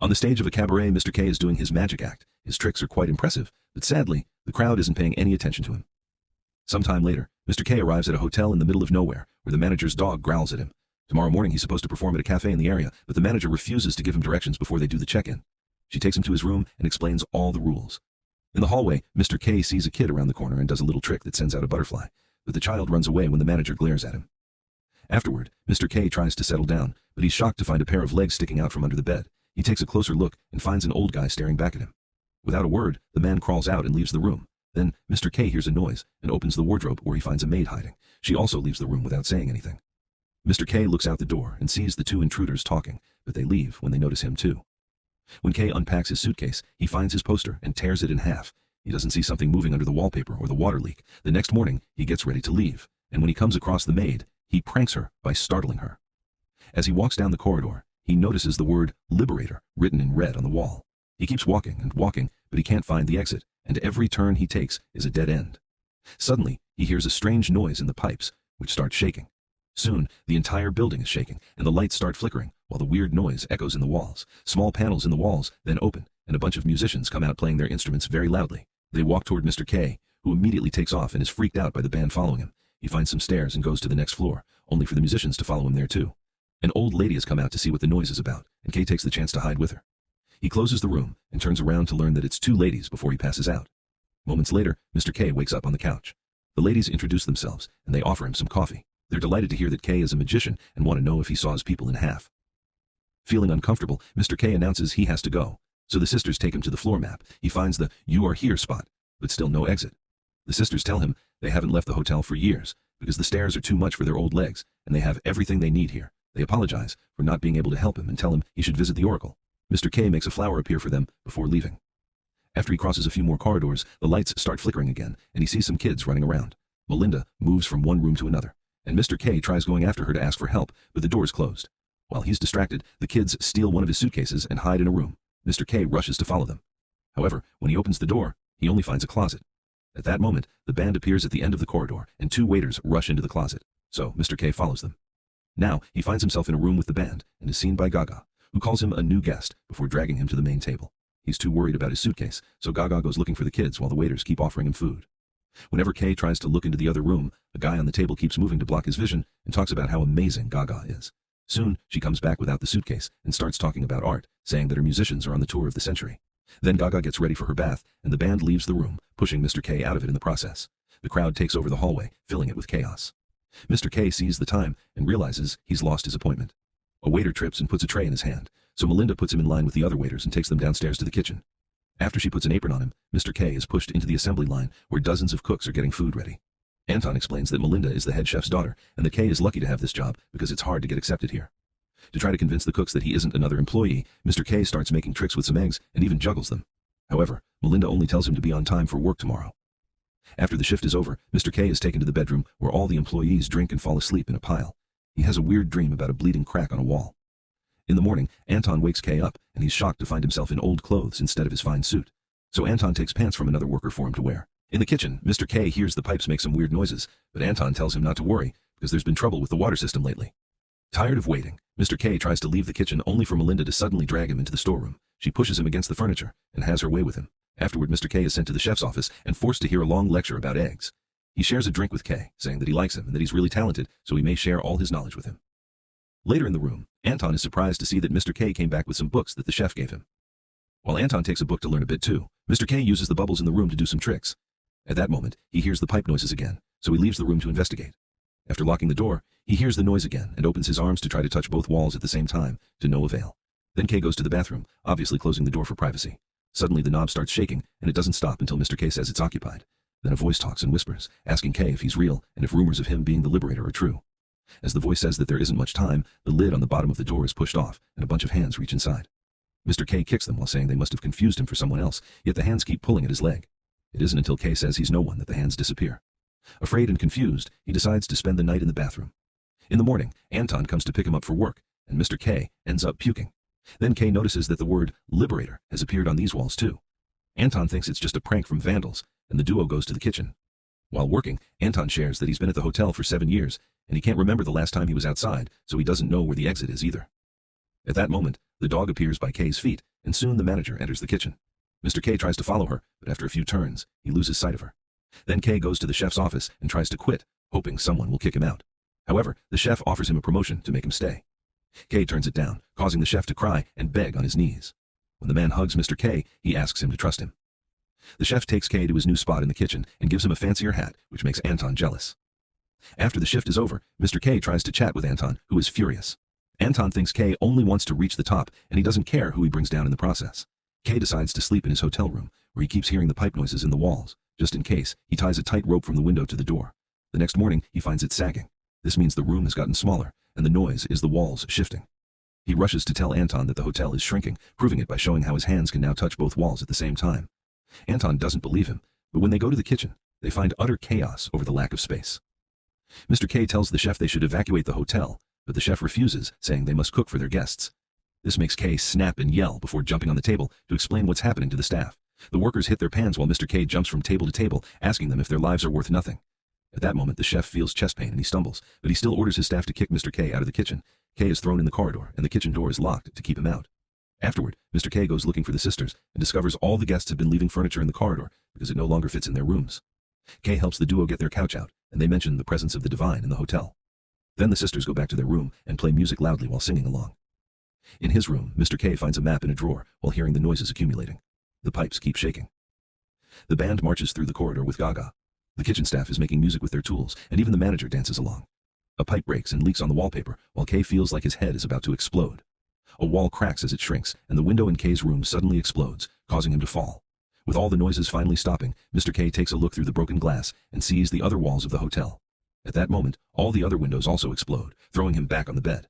On the stage of a cabaret, Mr. K is doing his magic act. His tricks are quite impressive, but sadly, the crowd isn't paying any attention to him. Sometime later, Mr. K arrives at a hotel in the middle of nowhere, where the manager's dog growls at him. Tomorrow morning he's supposed to perform at a cafe in the area, but the manager refuses to give him directions before they do the check-in. She takes him to his room and explains all the rules. In the hallway, Mr. K sees a kid around the corner and does a little trick that sends out a butterfly, but the child runs away when the manager glares at him. Afterward, Mr. K tries to settle down, but he's shocked to find a pair of legs sticking out from under the bed. He takes a closer look and finds an old guy staring back at him. Without a word, the man crawls out and leaves the room. Then, Mr. K hears a noise and opens the wardrobe where he finds a maid hiding. She also leaves the room without saying anything. Mr. K looks out the door and sees the two intruders talking, but they leave when they notice him too. When K unpacks his suitcase, he finds his poster and tears it in half. He doesn't see something moving under the wallpaper or the water leak. The next morning, he gets ready to leave, and when he comes across the maid, he pranks her by startling her. As he walks down the corridor, he notices the word Liberator written in red on the wall. He keeps walking and walking, but he can't find the exit, and every turn he takes is a dead end. Suddenly, he hears a strange noise in the pipes, which start shaking. Soon, the entire building is shaking, and the lights start flickering, while the weird noise echoes in the walls. Small panels in the walls then open, and a bunch of musicians come out playing their instruments very loudly. They walk toward Mr. K, who immediately takes off and is freaked out by the band following him. He finds some stairs and goes to the next floor, only for the musicians to follow him there too. An old lady has come out to see what the noise is about, and K takes the chance to hide with her. He closes the room and turns around to learn that it's two ladies before he passes out. Moments later, Mr. K wakes up on the couch. The ladies introduce themselves, and they offer him some coffee. They're delighted to hear that K is a magician and want to know if he saws people in half. Feeling uncomfortable, Mr. K announces he has to go, so the sisters take him to the floor map. He finds the "You are here" spot, but still no exit. The sisters tell him they haven't left the hotel for years, because the stairs are too much for their old legs, and they have everything they need here. They apologize for not being able to help him and tell him he should visit the Oracle. Mr. K makes a flower appear for them before leaving. After he crosses a few more corridors, the lights start flickering again, and he sees some kids running around. Melinda moves from one room to another, and Mr. K tries going after her to ask for help, but the door is closed. While he's distracted, the kids steal one of his suitcases and hide in a room. Mr. K rushes to follow them. However, when he opens the door, he only finds a closet. At that moment, the band appears at the end of the corridor, and two waiters rush into the closet, so Mr. K follows them. Now, he finds himself in a room with the band, and is seen by Gaga, who calls him a new guest before dragging him to the main table. He's too worried about his suitcase, so Gaga goes looking for the kids while the waiters keep offering him food. Whenever K tries to look into the other room, a guy on the table keeps moving to block his vision and talks about how amazing Gaga is. Soon, she comes back without the suitcase and starts talking about art, saying that her musicians are on the tour of the century. Then Gaga gets ready for her bath, and the band leaves the room, pushing Mr. K out of it in the process. The crowd takes over the hallway, filling it with chaos. Mr. K sees the time and realizes he's lost his appointment. A waiter trips and puts a tray in his hand, so Melinda puts him in line with the other waiters and takes them downstairs to the kitchen. After she puts an apron on him, Mr. K is pushed into the assembly line where dozens of cooks are getting food ready. Anton explains that Melinda is the head chef's daughter, and that K is lucky to have this job because it's hard to get accepted here. To try to convince the cooks that he isn't another employee, Mr. K starts making tricks with some eggs and even juggles them. However, Melinda only tells him to be on time for work tomorrow. After the shift is over, Mr. K is taken to the bedroom where all the employees drink and fall asleep in a pile. He has a weird dream about a bleeding crack on a wall. In the morning, Anton wakes K up, and he's shocked to find himself in old clothes instead of his fine suit. So Anton takes pants from another worker for him to wear. In the kitchen, Mr. K hears the pipes make some weird noises, but Anton tells him not to worry, because there's been trouble with the water system lately. Tired of waiting, Mr. K tries to leave the kitchen only for Melinda to suddenly drag him into the storeroom. She pushes him against the furniture and has her way with him. Afterward, Mr. K is sent to the chef's office and forced to hear a long lecture about eggs. He shares a drink with K, saying that he likes him and that he's really talented, so he may share all his knowledge with him. Later in the room, Anton is surprised to see that Mr. K came back with some books that the chef gave him. While Anton takes a book to learn a bit too, Mr. K uses the bubbles in the room to do some tricks. At that moment, he hears the pipe noises again, so he leaves the room to investigate. After locking the door, he hears the noise again and opens his arms to try to touch both walls at the same time, to no avail. Then K goes to the bathroom, obviously closing the door for privacy. Suddenly the knob starts shaking, and it doesn't stop until Mr. K says it's occupied. Then a voice talks and whispers, asking K if he's real and if rumors of him being the Liberator are true. As the voice says that there isn't much time, the lid on the bottom of the door is pushed off, and a bunch of hands reach inside. Mr. K kicks them while saying they must have confused him for someone else, yet the hands keep pulling at his leg. It isn't until K says he's no one that the hands disappear. Afraid and confused, he decides to spend the night in the bathroom. In the morning, Anton comes to pick him up for work, and Mr. K ends up puking. Then K notices that the word Liberator has appeared on these walls too. Anton thinks it's just a prank from vandals, and the duo goes to the kitchen. While working, Anton shares that he's been at the hotel for 7 years, and he can't remember the last time he was outside, so he doesn't know where the exit is either. At that moment, the dog appears by K's feet, and soon the manager enters the kitchen. Mr. K tries to follow her, but after a few turns, he loses sight of her. Then K goes to the chef's office and tries to quit, hoping someone will kick him out. However, the chef offers him a promotion to make him stay. K turns it down, causing the chef to cry and beg on his knees. When the man hugs Mr. K, he asks him to trust him. The chef takes K to his new spot in the kitchen and gives him a fancier hat, which makes Anton jealous. After the shift is over, Mr. K tries to chat with Anton, who is furious. Anton thinks K only wants to reach the top, and he doesn't care who he brings down in the process. K decides to sleep in his hotel room, where he keeps hearing the pipe noises in the walls. Just in case, he ties a tight rope from the window to the door. The next morning, he finds it sagging. This means the room has gotten smaller, and the noise is the walls shifting. He rushes to tell Anton that the hotel is shrinking, proving it by showing how his hands can now touch both walls at the same time. Anton doesn't believe him, but when they go to the kitchen, they find utter chaos over the lack of space. Mr. K tells the chef they should evacuate the hotel, but the chef refuses, saying they must cook for their guests. This makes K snap and yell before jumping on the table to explain what's happening to the staff. The workers hit their pans while Mr. K jumps from table to table, asking them if their lives are worth nothing. At that moment, the chef feels chest pain and he stumbles, but he still orders his staff to kick Mr. K out of the kitchen. K is thrown in the corridor, and the kitchen door is locked to keep him out. Afterward, Mr. K goes looking for the sisters and discovers all the guests have been leaving furniture in the corridor because it no longer fits in their rooms. K helps the duo get their couch out, and they mention the presence of the divine in the hotel. Then the sisters go back to their room and play music loudly while singing along. In his room, Mr. K finds a map in a drawer while hearing the noises accumulating. The pipes keep shaking. The band marches through the corridor with Gaga. The kitchen staff is making music with their tools, and even the manager dances along. A pipe breaks and leaks on the wallpaper, while K feels like his head is about to explode. A wall cracks as it shrinks, and the window in K's room suddenly explodes, causing him to fall. With all the noises finally stopping, Mr. K takes a look through the broken glass and sees the other walls of the hotel. At that moment, all the other windows also explode, throwing him back on the bed.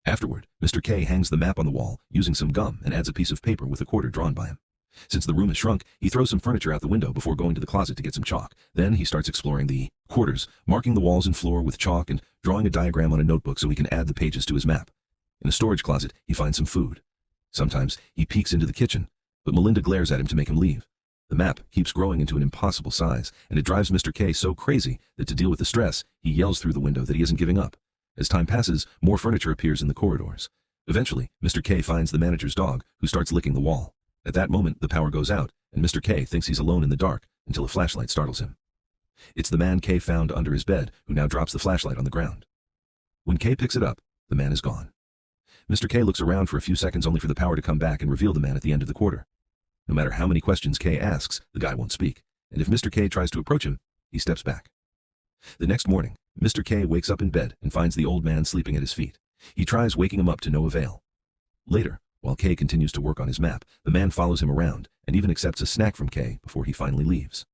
Afterward, Mr. K hangs the map on the wall using some gum and adds a piece of paper with a quarter drawn by him. Since the room has shrunk, he throws some furniture out the window before going to the closet to get some chalk. Then he starts exploring the quarters, marking the walls and floor with chalk and drawing a diagram on a notebook so he can add the pages to his map. In a storage closet, he finds some food. Sometimes, he peeks into the kitchen, but Melinda glares at him to make him leave. The map keeps growing into an impossible size, and it drives Mr. K so crazy that to deal with the stress, he yells through the window that he isn't giving up. As time passes, more furniture appears in the corridors. Eventually, Mr. K finds the manager's dog, who starts licking the wall. At that moment, the power goes out, and Mr. K thinks he's alone in the dark until a flashlight startles him. It's the man K found under his bed, who now drops the flashlight on the ground. When K picks it up, the man is gone. Mr. K looks around for a few seconds only for the power to come back and reveal the man at the end of the quarter. No matter how many questions K asks, the guy won't speak, and if Mr. K tries to approach him, he steps back. The next morning, Mr. K wakes up in bed and finds the old man sleeping at his feet. He tries waking him up to no avail. Later, while K continues to work on his map, the man follows him around and even accepts a snack from K before he finally leaves.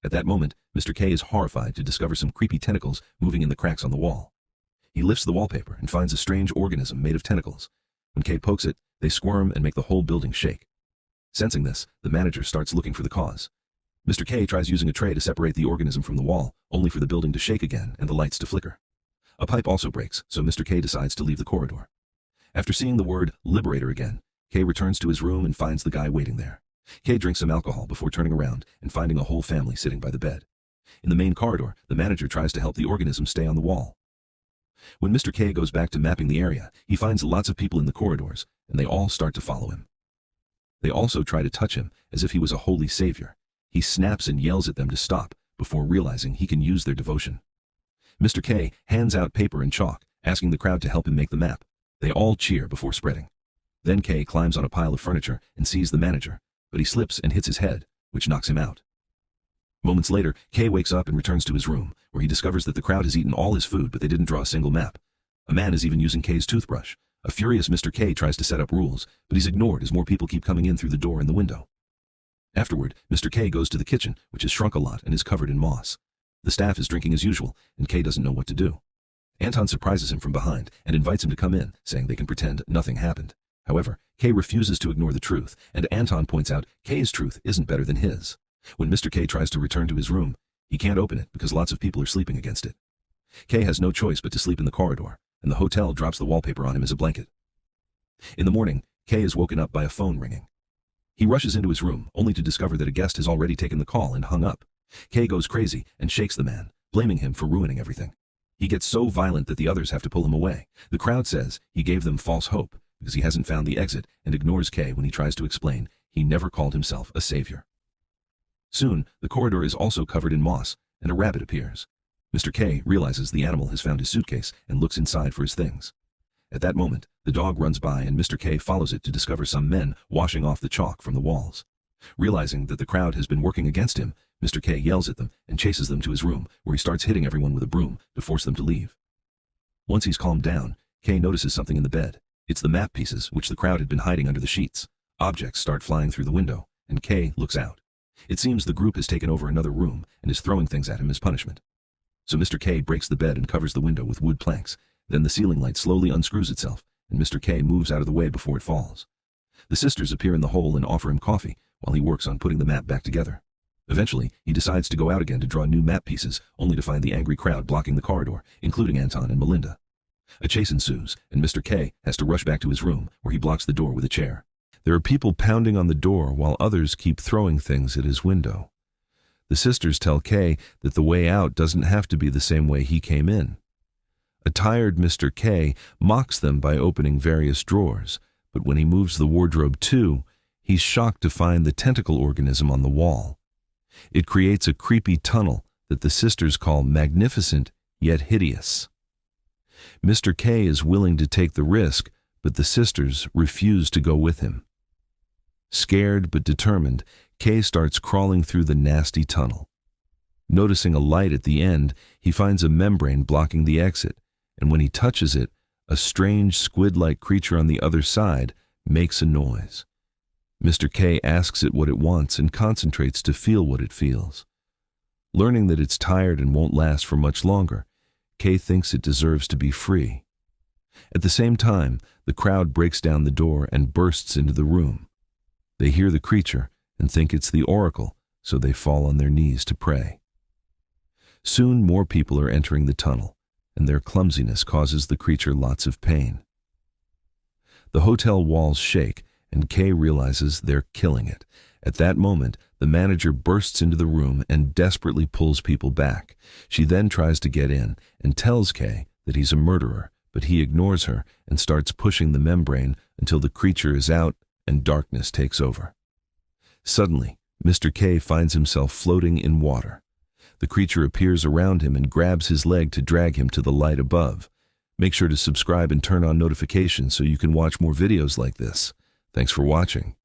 At that moment, Mr. K is horrified to discover some creepy tentacles moving in the cracks on the wall. He lifts the wallpaper and finds a strange organism made of tentacles. When K pokes it, they squirm and make the whole building shake. Sensing this, the manager starts looking for the cause. Mr. K tries using a tray to separate the organism from the wall, only for the building to shake again and the lights to flicker. A pipe also breaks, so Mr. K decides to leave the corridor. After seeing the word Liberator again, K returns to his room and finds the guy waiting there. K drinks some alcohol before turning around and finding a whole family sitting by the bed. In the main corridor, the manager tries to help the organism stay on the wall. When Mr. K goes back to mapping the area, he finds lots of people in the corridors, and they all start to follow him. They also try to touch him as if he was a holy savior. He snaps and yells at them to stop before realizing he can use their devotion. Mr. K hands out paper and chalk, asking the crowd to help him make the map. They all cheer before spreading. Then K climbs on a pile of furniture and sees the manager, but he slips and hits his head, which knocks him out. Moments later, K wakes up and returns to his room, where he discovers that the crowd has eaten all his food but they didn't draw a single map. A man is even using K's toothbrush. A furious Mr. K tries to set up rules, but he's ignored as more people keep coming in through the door and the window. Afterward, Mr. K goes to the kitchen, which has shrunk a lot and is covered in moss. The staff is drinking as usual, and K doesn't know what to do. Anton surprises him from behind and invites him to come in, saying they can pretend nothing happened. However, K refuses to ignore the truth, and Anton points out K's truth isn't better than his. When Mr. K tries to return to his room, he can't open it because lots of people are sleeping against it. K has no choice but to sleep in the corridor, and the hotel drops the wallpaper on him as a blanket. In the morning, K is woken up by a phone ringing. He rushes into his room, only to discover that a guest has already taken the call and hung up. K goes crazy and shakes the man, blaming him for ruining everything. He gets so violent that the others have to pull him away. The crowd says he gave them false hope, because he hasn't found the exit and ignores Kay when he tries to explain he never called himself a savior. Soon, the corridor is also covered in moss, and a rabbit appears. Mr. K realizes the animal has found his suitcase and looks inside for his things. At that moment, the dog runs by and Mr. K follows it to discover some men washing off the chalk from the walls. Realizing that the crowd has been working against him, Mr. K yells at them and chases them to his room, where he starts hitting everyone with a broom to force them to leave. Once he's calmed down, K notices something in the bed. It's the map pieces which the crowd had been hiding under the sheets. Objects start flying through the window, and K looks out. It seems the group has taken over another room and is throwing things at him as punishment. So Mr. K breaks the bed and covers the window with wood planks. Then the ceiling light slowly unscrews itself, and Mr. K moves out of the way before it falls. The sisters appear in the hole and offer him coffee while he works on putting the map back together. Eventually, he decides to go out again to draw new map pieces, only to find the angry crowd blocking the corridor, including Anton and Melinda. A chase ensues, and Mr. K has to rush back to his room, where he blocks the door with a chair. There are people pounding on the door while others keep throwing things at his window. The sisters tell K that the way out doesn't have to be the same way he came in. A tired Mr. K mocks them by opening various drawers, but when he moves the wardrobe too, he's shocked to find the tentacle organism on the wall. It creates a creepy tunnel that the sisters call magnificent yet hideous. Mr. K is willing to take the risk, but the sisters refuse to go with him. Scared but determined, K starts crawling through the nasty tunnel. Noticing a light at the end, he finds a membrane blocking the exit, and when he touches it, a strange squid-like creature on the other side makes a noise. Mr. K asks it what it wants and concentrates to feel what it feels. Learning that it's tired and won't last for much longer, K thinks it deserves to be free. At the same time, the crowd breaks down the door and bursts into the room. They hear the creature and think it's the oracle, so they fall on their knees to pray. Soon more people are entering the tunnel, and their clumsiness causes the creature lots of pain. The hotel walls shake, and Kay realizes they're killing it. At that moment, the manager bursts into the room and desperately pulls people back. She then tries to get in and tells Kay that he's a murderer, but he ignores her and starts pushing the membrane until the creature is out and darkness takes over. Suddenly, Mr. K finds himself floating in water. The creature appears around him and grabs his leg to drag him to the light above. Make sure to subscribe and turn on notifications so you can watch more videos like this. Thanks for watching.